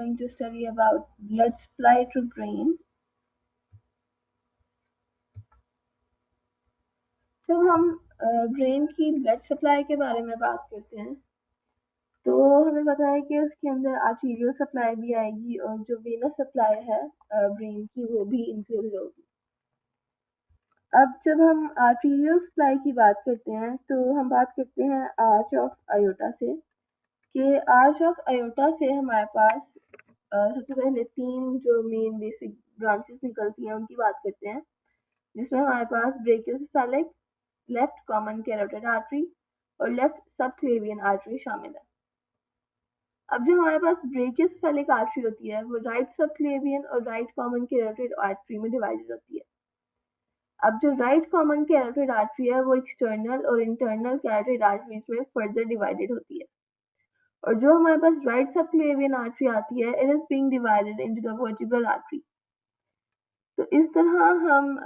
going to study about blood supply to brain. जब हम brain की ब्लड सप्लाई के बारे में बात करते हैं तो हमें पता है कि उसके अंदर आर्टीरियल सप्लाई भी आएगी और जो वेनस सप्लाई है ब्रेन की वो भी इंक्लूड होगी। अब जब हम आर्टीरियल सप्लाई की बात करते हैं तो हम बात करते हैं आर्च ऑफ आयोटा से कि आर्च ऑफ आयोटा से हमारे पास सबसे पहले 3 जो मेन बेसिक ब्रांचेस निकलती हैं उनकी बात करते हैं, जिसमें हमारे पास brachiocephalic, left common carotid artery और लेफ्ट सबक्लेवियन आर्टरी शामिल है। अब जो हमारे पास ब्रेकियोसेफेलिक आर्टरी होती है वो राइट सबक्लेवियन और राइट कॉमन कैरोटिड आर्टरी में डिवाइडेड होती है। अब जो राइट कॉमन कैरोटिड आर्टरी है वो एक्सटर्नल और इंटरनल कैरोटिड आर्टरीज में फर्दर डिवाइडेड होती है, और जो हमारे पास राइट सबक्लेवियन आर्टरी आती है it is being divided into the vertebral artery. तो इस तरह हम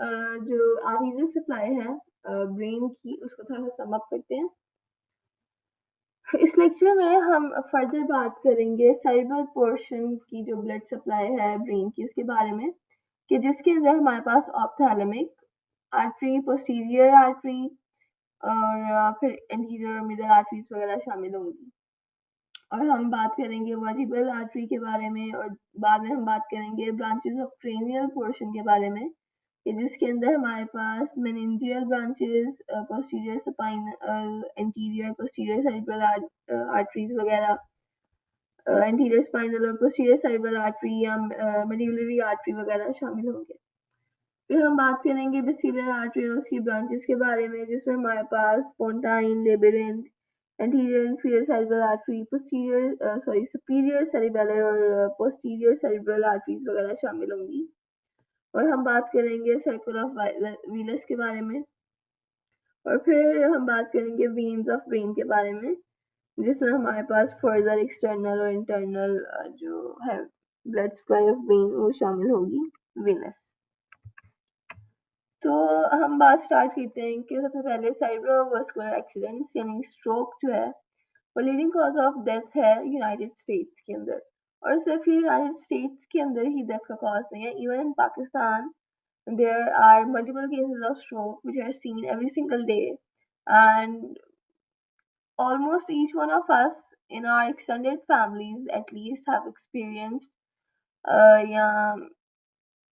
जो आर्टीरियल सप्लाई है ब्रेन की उसको थोड़ा सा सम अप करते हैं। इस लेक्चर में हम फर्दर बात करेंगे सेरेब्रल पोर्शन की जो ब्लड सप्लाई है ब्रेन की उसके बारे में, कि जिसके अंदर हमारे पास ऑप्थैलेमिक आर्टरी, पोस्टीरियर आर्टरी और फिर एंटीरियर और मिडल आर्टरीज वगैरह शामिल होंगी। और हम बात करेंगे वर्टिब्रल आर्टरी के बारे में और बाद में हम बात करेंगे ब्रांचेस ऑफ क्रेनियल पोर्शन के बारे में, कि जिसके अंदर हमारे पास meningeal branches, posterior spinal, anterior posterior cerebral arteries वगैरह, एंटीरियर स्पाइनल और पोस्टीरियर सेरेब्रल आर्टरी या मेडुलरी आर्टरी वगैरह शामिल होंगे। फिर हम बात करेंगे बेसिलर आर्टरी और उसकी ब्रांचेस के बारे में, जिसमें हमारे पास pontine, labyrinth, anterior inferior cerebral artery, superior cerebral और पोस्टीरियर सेरेब्रल आर्टरीज वगैरह शामिल होंगी। और हम बात करेंगे सर्कल ऑफ व्हीलस के बारे में, और फिर हम बात करेंगे वेन्स ऑफ ब्रेन के बारे में, जिसमें हमारे पास फर्दर एक्सटर्नल और इंटरनल जो है ब्लड सप्लाई ऑफ ब्रेन वो शामिल होगी वेनस। तो हम बात स्टार्ट करते हैं कि सबसे पहले सेरेब्रोवास्कुलर एक्सीडेंट्स यानी स्ट्रोक जो है वो लीडिंग कॉज ऑफ डेथ है यूनाइटेड स्टेट्स के अंदर, और सिर्फ यूनाइटेड स्टेट्स के अंदर ही डेथ का कॉज नहीं है, even in Pakistan there are multiple cases of stroke which are seen every single day, and almost each one of us in our extended families at least have experienced या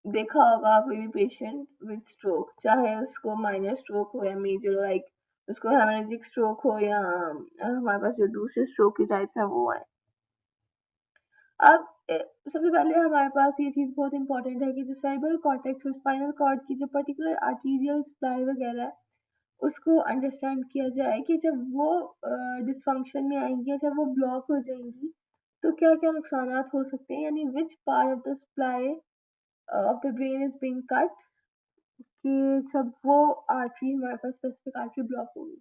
देखा होगा कोई भी पेशेंट विद स्ट्रोक, चाहे उसको minor stroke हो या major, like उसको हेमरेजिक स्ट्रोक हो या हमारे पास जो दूसरे स्ट्रोक की टाइप्स हैं वो है। अब सबसे पहले हमारे पास ये चीज़ बहुत इंपॉर्टेंट है कि जो सेरेब्रल कॉर्टेक्स और स्पाइनल कॉर्ड की जो पर्टिकुलर आर्टीरियल सप्लाई वगैरह है उसको अंडरस्टैंड किया जाए कि जब वो डिसफंक्शन में आएंगी या जब वो ब्लॉक हो जाएंगी तो क्या क्या नुकसान हो सकते हैं, यानी which part of the supply of the brain is being cut, कि जब वो आर्टरी हमारे पास स्पेसिफिक आर्टरी ब्लॉक होगी।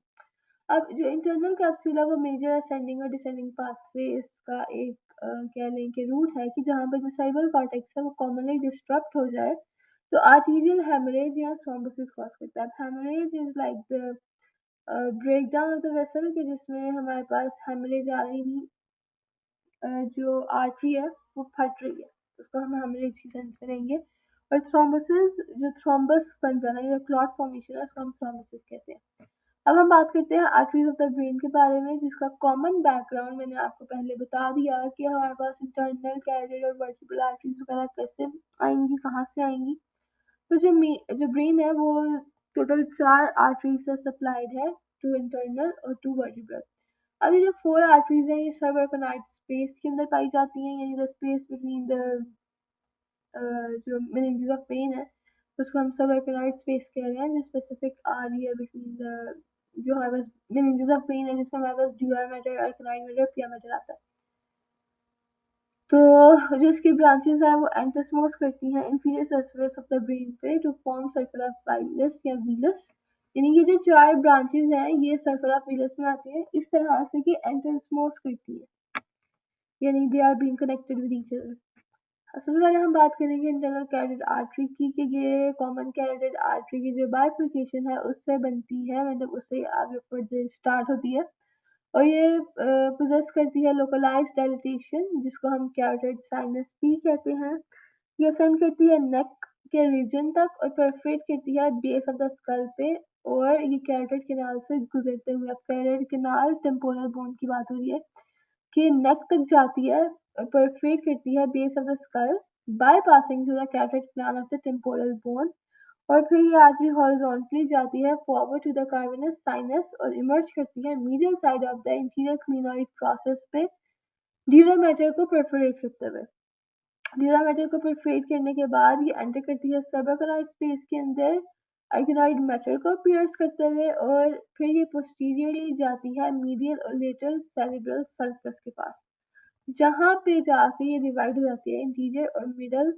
अब जो इंटरनल कैप्सूल है वो मेजर असेंडिंग और डिसेंडिंग पाथवे इसका एक कह लें कि रूट है कि जहाँ पे जो सेरेब्रल कॉर्टेक्स है वो कॉमनली डिस्टर्ब हो जाए तो आर्टीरियल हेमरेज या थ्रोम्बोसिस कॉज करता है। Haemorrhage is like the breakdown of the vessel, के जिसमें हमारे पास हेमरेज आ रही नहीं, जो आर्टरी है वो फट रही है, उसको हम हेमरेज की सेंस करेंगे। और थ्रोम्बोसिस जो थ्रोम्बस बन जाना या क्लॉट फॉर्मेशन है उसको हम थ्रोम्बोसिस कहते हैं। अब हम बात करते हैं आर्टरीज ऑफ द ब्रेन के बारे में, जिसका कॉमन बैकग्राउंड मैंने आपको पहले बता दिया कि हमारे पास इंटरनल कैरोटिड और वर्टिब्रल आर्टरीज वगैरह कैसे आएंगी, कहाँ से आएंगी। तो जो ब्रेन है वो टोटल 4 आर्टरीज से सप्लाइड है, 2 इंटरनल और 2 वर्टिब्रल। अब ये जो 4 आर्टरीज हैं ये सबएपिनाइड स्पेस के अंदर पाई जाती हैं, यानी द स्पेस बिटवीन द जो मेनिंजेस ऑफ ब्रेन है उसको हम सबएपिनाइड स्पेस कह रहे हैं, जो स्पेसिफिक आ रही है बिटवीन द जो हमारे पास मेनिंजेस ऑफ ब्रेन है, जिसमें हमारे पास ड्यूअल मैटर, अल्कलाइन मैटर, पिया मैटर आता है। तो जो इसकी ब्रांचेस है वो एंटोस्मोस करती हैं inferior surface of the brain पे टू फॉर्म सर्कल ऑफ वाइलस या व्हीलस, यानी ये जो 4 ब्रांचेस हैं ये सर्कल ऑफ व्हीलस में आती हैं इस तरह से कि एंटोस्मोस करती है, यानी they are being connected with each other. सबसे पहले हम बात करेंगे इंटरनल कैरोटिड आर्टरी की, कि ये कॉमन कैरोटिड आर्टरी की जो बाइफर्केशन है उससे बनती है, मतलब उससे आगे फर्दर स्टार्ट होती है, और ये पोजेस करती है लोकलाइज्ड डायलिटेशन, जिसको हम कैरोटिड साइनस भी कहते हैं। ये असेंड करती है नेक के रीजन तक और परफेक्ट करती है बेस ऑफ द स्कल पे, और ये कैरोटिड कैनाल से गुजरते हुए, कैरोटिड कैनाल टेम्पोरल बोन की बात हो रही है, कि नेक तक जाती है और परफेक्ट करती है base of the skull bye passing through the carotid canal of the temporal bone. और फिर ये आर्टरी हॉरिजॉन्टली जाती है फॉरवर्ड टू द कार्बनस साइनस और इमर्ज करती है medial side of the interior clinoid process पे ड्यूरल मैटर को परफोरेट करते हुए। ड्यूरल मैटर को परफोरेट करने के बाद ये एंटर करती है सबएक्टिनोइड स्पेस के अंदर एक्टिनोइड मैटर को पियर्स करते हुए, और फिर ये पोस्टीरियरली जाती है मीडियल और लेटरल सेरेब्रल सर्कस के पास, जहाँ पे जाके ये डिवाइड हो जाती है इंटीरियर और मिडल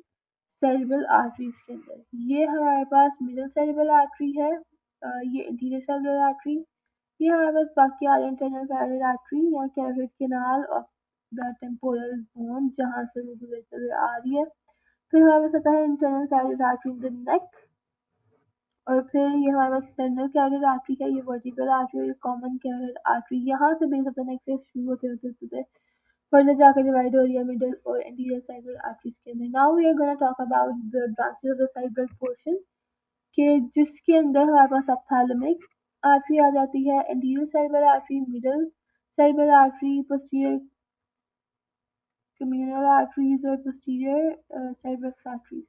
सेरेब्रल आर्टरीज के अंदर। ये हमारे पास मिडल सेरेब्रल आर्टरी है, ये इंटीरियर सेरेब्रल आर्टरी। ये हमारे पास बाकी आ रहे इंटरनल कैरोटिड आर्टरी या carotid canal of the temporal bone, जहाँ से वो गुजरते हुए आ रही है। फिर हमारे पास आता है internal carotid artery in the neck, और फिर ये हमारे पास एक्सटर्नल कैरोटिड आर्टरी है, ये वर्टिब्रल आर्टरी और ये कॉमन कैरोटिड आर्टरी यहाँ से बेस ऑफ द नेक से शुरू होते होते फर्दर जाकर डिवाइड हो रही है मिडल और एंटीरियर सेरेब्रल आर्टरीज के अंदर। Now we are gonna talk about the branches of the cerebral portion, के जिसके अंदर हमारे पास ऑप्थैल्मिक आर्टरी आ जाती है, anterior cerebral artery, middle cerebral artery, posterior communal arteries और पोस्टीरियर सेरेब्रस आर्टरीज।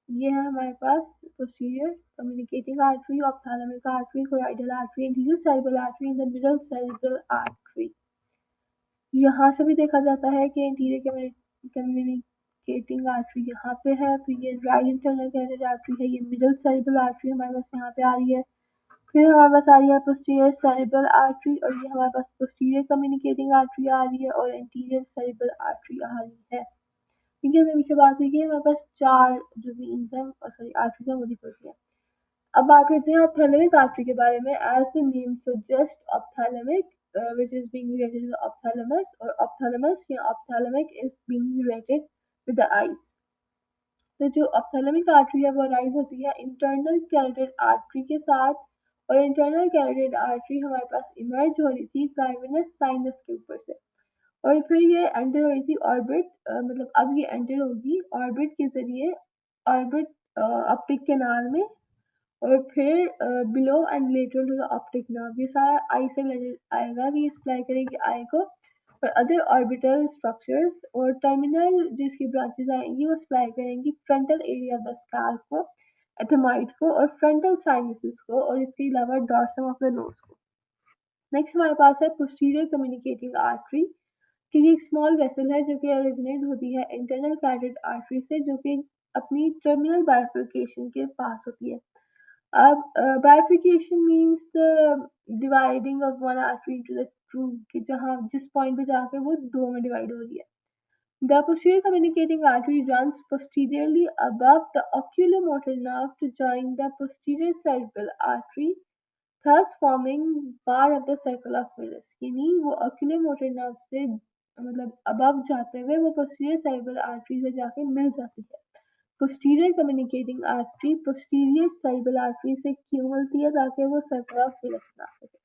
ये है हमारे पास posterior communicating artery, ophthalmic artery, choroidal artery, anterior cerebral artery and the middle cerebral artery. यहाँ से भी देखा जाता है कि इंटीरियर कम्युनिकेटिंग आर्टरी यहाँ पे है, फिर ये राइट इंटरनल कैरोटिड आर्टरी है, ये मिडल सेरेब्रल आर्टरी हमारे पास यहाँ पे आ रही है। फिर हमारे पास आ रही है पोस्टीरियर सेरेब्रल आर्टरी, और ये हमारे पास पोस्टीरियर कम्युनिकेटिंग आर्टरी आ रही है, और एंटीरियर सेरेब्रल आर्टरी आ रही है। ठीक है, पीछे बात हुई कि हमारे पास 4 जो मीन्स है, सॉरी आर्टरीज है, वो दिख रही है। अब बात करते हैं ऑप्थैल्मिक आर्टरी के बारे में। As the name suggest ophthalmic which is being related to the ophthalmos, or ophthalmos या ophthalmic is being related with the eyes। तो जो ऑप्थैल्मिक आर्टरी है वो राइज होती है इंटरनल कैरोटिड आर्टरी के साथ, और इंटरनल कैरोटिड आर्टरी हमारे पास इमर्ज हो रही थी कार्बनस साइनस के ऊपर से, और फिर ये एंटर हो रही थी ऑर्बिट, मतलब अब ये एंटर होगी ऑर्बिट के जरिए, ऑर्बिट ऑप्टिक कैनाल में, और फिर below and lateral to the optic nerve. ये सारा आई से रिलेटेड आएगा कि ये सप्लाई करेगी आई को, और अदर ऑर्बिटल स्ट्रक्चर्स और टर्मिनल जिसकी ब्रांचेस आएंगी वो सप्लाई करेंगी frontal area of the scalp को, एथमाइड को, और फ्रंटल साइनसेस को, और इसके अलावा डॉर्सम ऑफ द नोज को। नेक्स्ट हमारे पास है पोस्टीरियर कम्युनिकेटिंग आर्टरी, कि ये एक स्मॉल वेसल है जो कि ओरिजिनेट होती है इंटरनल कैरोटिड आर्टरी से, जो कि अपनी टर्मिनल बाइफर्केशन के पास होती है। अब bifurcation means the dividing of one artery into the two, कि जहाँ जिस पॉइंट पे जाके वो दो में डिवाइड हो रही है। The posterior communicating artery runs posteriorly above the oculomotor nerve to join the posterior cerebral artery, thus forming bar of the circle of Willis। यानी वो oculomotor nerve से मतलब above जाते हुए वो posterior cerebral artery से जाके मिल जाती है। Posterior communicating artery posterior cerebral artery से क्यों मिलती है, ताकि वो सर्कल ऑफ विलिस बना सके।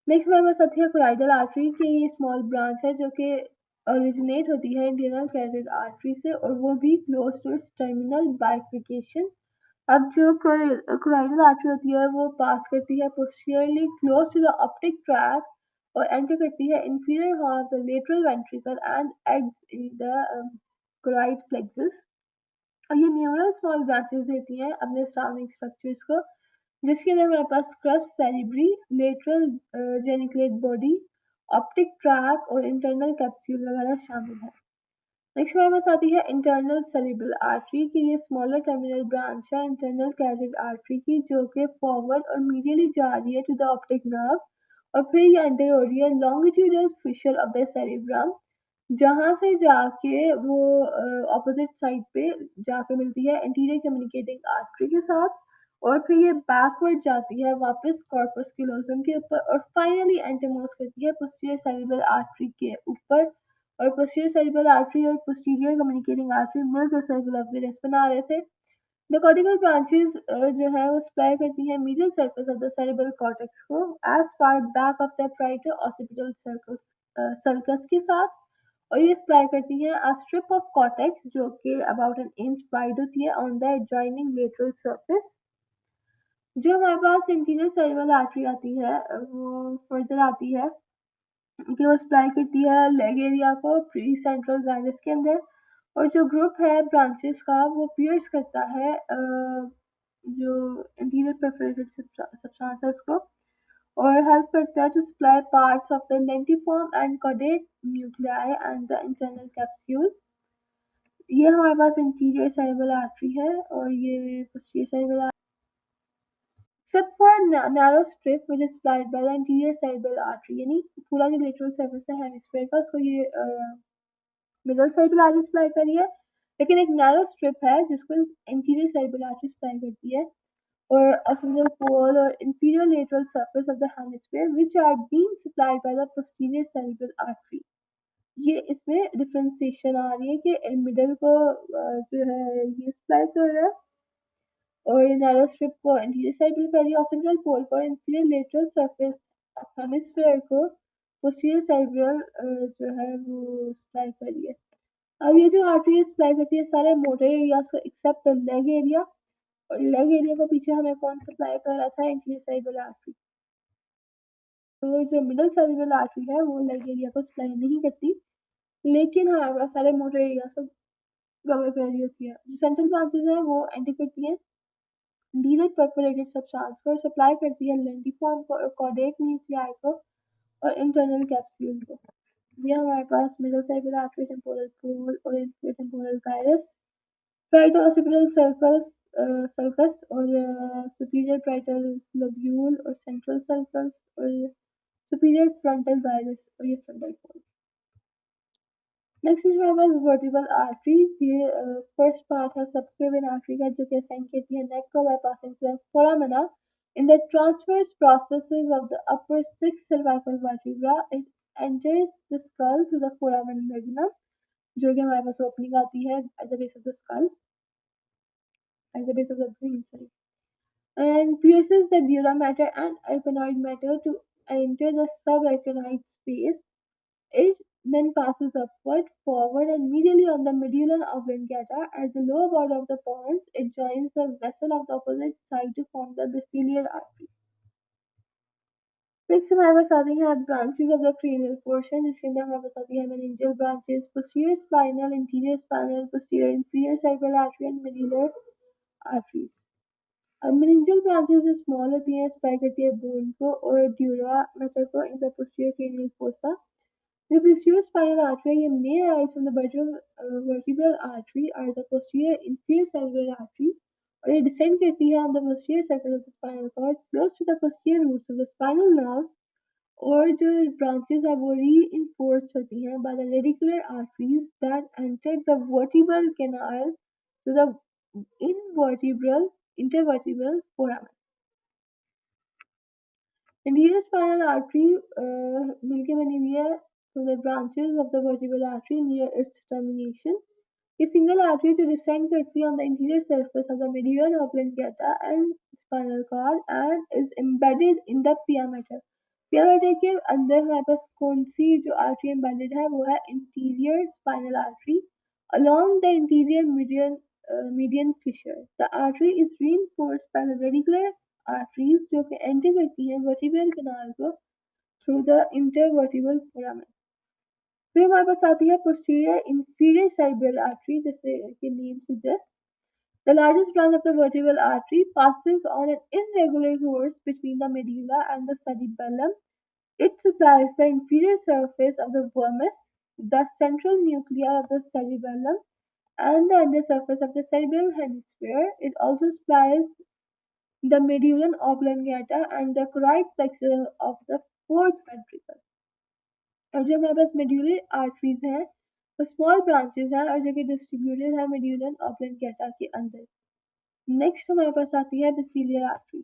नेक्स्ट हमारे पास आती है कोराइडल आर्टरी, की ये स्मॉल ब्रांच है जो कि ओरिजिनेट होती है इंटरनल कैरोटिड आर्टरी से, और वो भी close to its terminal bifurcation. अब जो कोराइडल आर्टरी होती है वो पास करती है posteriorly close to the optic tract, और एंटर करती है inferior horn of the lateral ventricle and एग्स इन द कोराइड प्लेक्सस। और ये न्यूरल स्मॉल ब्रांचेस देती हैं अपने सराउंडिंग स्ट्रक्चर्स को, जिसके अंदर हमारे पास crus cerebri, lateral geniculate body, optic tract और इंटरनल कैप्सूल वगैरह शामिल है। नेक्स्ट हमारे पास आती है इंटरनल सेरेब्रल आर्टरी, की ये स्मॉलर टर्मिनल ब्रांच है इंटरनल कैरोटिड आर्टरी की, जो कि फॉरवर्ड और मीडियली जा रही है टू द ऑप्टिक नर्व, और फिर ये एंटर हो रही है longitudinal fissure of the cerebrum, जहाँ से जाके वो ऑपोजिट साइड पे जाके मिलती है एंटीरियर कम्युनिकेटिंग आर्टरी के साथ, और फिर ये बैकवर्ड जाती है वापस कॉर्पस क्लोजम के ऊपर, और फाइनली एंटरमोस्ट करती है पोस्टीरियर सेरेब्रल आर्टरी के ऊपर। और पोस्टीरियर सेरेब्रल आर्टरी और पोस्टीरियर कम्युनिकेटिंग आर्टरी मिलकर सर्कल ऑफ विलिस बना रहे थे। द कॉर्टिकल ब्रांचेस जो है वो सप्लाई करती हैं medial surface of the cerebral cortex को as far back of the parieto occipital sulcus sulcus के साथ, और ये सप्लाई करती हैं अ स्ट्रिप ऑफ कॉर्टेक्स जो कि अबाउट एन इंच वाइड होती है on the adjoining lateral surface. जो हमारे पास इंटीरियर सेरेब्रल आर्टरी आती है वो फर्दर आती है कि वो सप्लाई करती है लेग एरिया को प्री सेंट्रल जाइनस के अंदर, और जो ग्रुप है ब्रांचेस का वो पियर्स करता है जो इंटीरियर परफोरेटेड सब्सटेंसेस को, और हेल्प करता है to supply parts of the lentiform and caudate nuclei and the internal capsule. ये हमारे पास इंटीरियर सेरेब्रल आर्टरी है, और ये posterior cerebral except for a narrow strip which is supplied by the anterior cerebral artery, यानी पूरा जो lateral surface है हेमिस्फीयर का उसको ये मिडल सेरेब्रल आर्टरी सप्लाई कर रही है, लेकिन एक नैरो स्ट्रिप है जिसको एंटीरियर सेरेब्रल आर्टरी सप्लाई करती है, or occipital pole or inferior lateral surface of the hemisphere which are being supplied by the posterior cerebral artery। ये इसमें डिफ्रेंसिएशन आ रही है कि मिडल को जो है ये सप्लाई कर रहा है, और ये नैरो स्ट्रिप को एंटीरियर सेरेब्रल कर रही है, ऑक्सीपिटल पोल पर इंफीरियर लेटरल सरफेस हेमिस्फीयर को पोस्टीरियर सेरेब्रल जो है वो सप्लाई कर रही है। अब ये जो आर्टरी सप्लाई करती है सारे मोटर एरियाज को एक्सेप्ट लेग एरिया, और लेग एरिया को पीछे हमें कौन सप्लाई कर रहा था, इंटीरियर सेरेब्रल आर्टरी। तो जो मिडल सेरेब्रल आर्टरी है वो लेग एरिया को सप्लाई नहीं करती, लेकिन हमारे पास सारे मोटर एरियाज को कवर कर रही होती है। जो सेंट्रल ब्रांचेस हैं वो एंटर करती हैं डीलर परफोरेटेड सब्सटेंस को, सप्लाई करती है लेंटिफॉर्म को, कॉर्डेट न्यूक्लियाई को, और इंटरनल कैप्सूल को। ये हमारे पास middle cerebral artery, temporal pole और inferior temporal gyrus, parieto occipital sulcus sulcus और सुपीरियर प्राइटल लोब्यूल और सेंट्रल सर्कल्स और सुपीरियर फ्रंटल गायरस और ये फ्रंटल पोल। नेक्स्ट इज हमारे पास वर्टिब्रल आर्टरी। ये फर्स्ट पार्ट है सबक्लेवियन आर्टरी का जो कि असाइन करती है नेक को by passing through the foramina in the transverse processes of the upper six cervical vertebra it enters the skull through the foramen magnum, जो कि हमारे पास ओपनिंग आती है at the base of the skull, at the base of the brain, sorry, and pierces the dura mater and arachnoid matter to enter the subarachnoid space. It then passes upward, forward, and medially on the medullum oblongata. At the lower border of the pons, it joins the vessel of the opposite side to form the basilar artery. Next हमारे पास आती हैं branches of the cranial portion, जिसके अंदर हमारे पास आती है meningeal branches, posterior spinal, interior spinal, posterior inferior cerebral artery, and medullary arteries। अब meningeal branches जो small होती हैं सप्लाई करती है बोन को और ड्यूरा मेटर को in the posterior cranial fossa। The posterior spinal artery may arise from the vertebral artery or the posterior inferior cerebral artery, और ये descend करती है on the posterior surface of the spinal cord close to the posterior roots of the spinal nerves, और जो branches है वो reinforced होती हैं by the radicular arteries that enter the vertebral canal to the intervertebral foramen। Anterior spinal artery मिलके बनी हुई है to the branches of the vertebral artery near its termination। A single artery to descend करती है on the interior surface of the medial oblongata and spinal cord and is embedded in the pia mater। pia mater के अंदर हमारे पास कौन सी जो artery embedded है वो है interior spinal artery along the interior median fissure। The artery is reinforced by the radicular arteries जो कि एंटर करती हैं vertebral canal को through the intervertebral foramen। फिर हमारे पास आती है posterior inferior cerebral artery, जैसे कि name suggests the largest branch of the vertebral artery passes on an irregular course between the medulla and the cerebellum। It supplies the inferior surface of the vermis, the central nuclei of the cerebellum, and the undersurface of the cerebral hemisphere। It also supplies the medullum oblongata and the carotid plexus of the fourth ventricle। और जो हमारे पास medullary arteries हैं वो small branches हैं और जो कि distributed है मेड्यूलर ऑब्लिंगेटा के अंदर। नेक्स्ट हमारे पास आती है बेसिलियर आर्टरी।